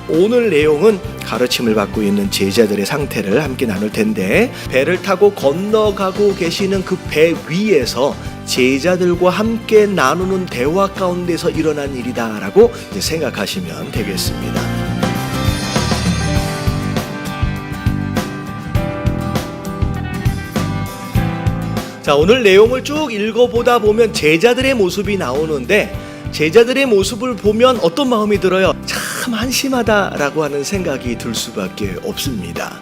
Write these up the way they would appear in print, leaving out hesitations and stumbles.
오늘 내용은 가르침을 받고 있는 제자들의 상태를 함께 나눌 텐데, 배를 타고 건너가고 계시는 그 배 위에서 제자들과 함께 나누는 대화 가운데서 일어난 일이다라고 생각하시면 되겠습니다. 자, 오늘 내용을 쭉 읽어보다 보면 제자들의 모습이 나오는데, 제자들의 모습을 보면 어떤 마음이 들어요? 참 한심하다라고 하는 생각이 들 수밖에 없습니다.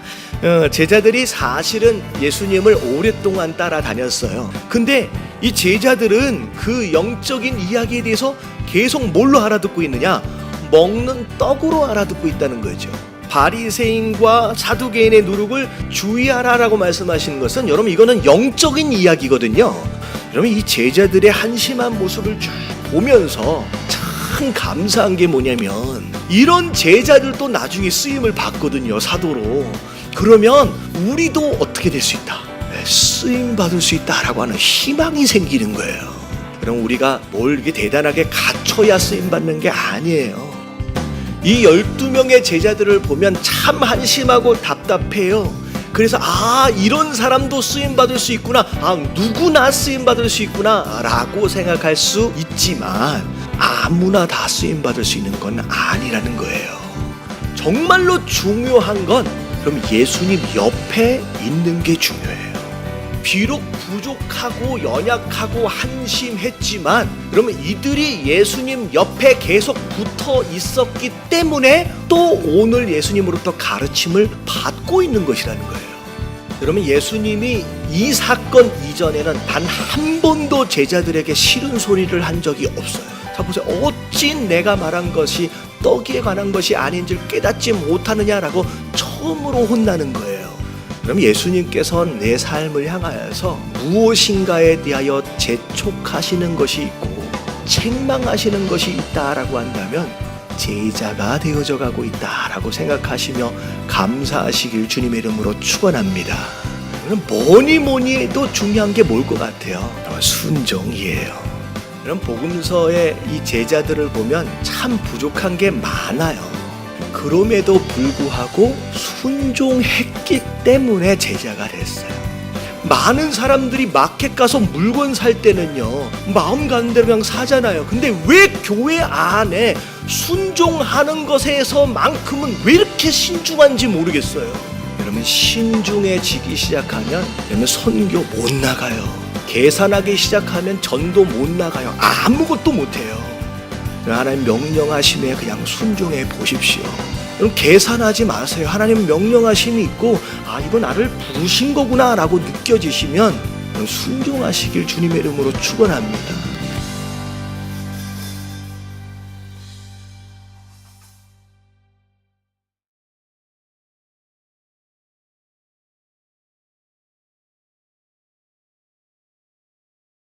제자들이 사실은 예수님을 오랫동안 따라다녔어요. 근데 이 제자들은 그 영적인 이야기에 대해서 계속 뭘로 알아듣고 있느냐? 먹는 떡으로 알아듣고 있다는 거죠. 바리새인과 사두개인의 누룩을 주의하라라고 말씀하시는 것은, 여러분, 이거는 영적인 이야기거든요. 여러분, 이 제자들의 한심한 모습을 쭉 보면서 참 감사한 게 뭐냐면, 이런 제자들도 나중에 쓰임을 받거든요, 사도로. 그러면 우리도 어떻게 될 수 있다? 쓰임 받을 수 있다라고 하는 희망이 생기는 거예요. 그럼 우리가 뭘 이렇게 대단하게 갖춰야 쓰임 받는 게 아니에요. 이 12명의 제자들을 보면 참 한심하고 답답해요. 그래서 이런 사람도 쓰임받을 수 있구나, 누구나 쓰임받을 수 있구나 라고 생각할 수 있지만, 아무나 다 쓰임받을 수 있는 건 아니라는 거예요. 정말로 중요한 건 그럼 예수님 옆에 있는 게 중요해요. 비록 부족하고 연약하고 한심했지만, 그러면 이들이 예수님 옆에 계속 붙어 있었기 때문에 또 오늘 예수님으로부터 가르침을 받고 있는 것이라는 거예요. 그러면 예수님이 이 사건 이전에는 단 한 번도 제자들에게 싫은 소리를 한 적이 없어요. 자, 보세요. 어찌 내가 말한 것이 떡에 관한 것이 아닌 줄 깨닫지 못하느냐라고 처음으로 혼나는 거예요. 그럼 예수님께서는 내 삶을 향하여서 무엇인가에 대하여 재촉하시는 것이 있고 책망하시는 것이 있다라고 한다면 제자가 되어져 가고 있다라고 생각하시며 감사하시길 주님의 이름으로 축원합니다. 뭐니 해도 중요한 게 뭘 것 같아요? 순종이에요. 그럼 복음서의 이 제자들을 보면 참 부족한 게 많아요. 그럼에도 불구하고 순종했기 때문에 제자가 됐어요. 많은 사람들이 마켓 가서 물건 살 때는요, 마음 가는 대로 그냥 사잖아요. 근데 왜 교회 안에 순종하는 것에서만큼은 왜 이렇게 신중한지 모르겠어요. 여러분, 신중해지기 시작하면 여러분 선교 못 나가요. 계산하기 시작하면 전도 못 나가요. 아무것도 못해요. 하나님 명령하심에 그냥 순종해 보십시오. 여러분, 계산하지 마세요. 하나님 명령하심이 있고 이거 나를 부르신 거구나 라고 느껴지시면 순종하시길 주님의 이름으로 축원합니다.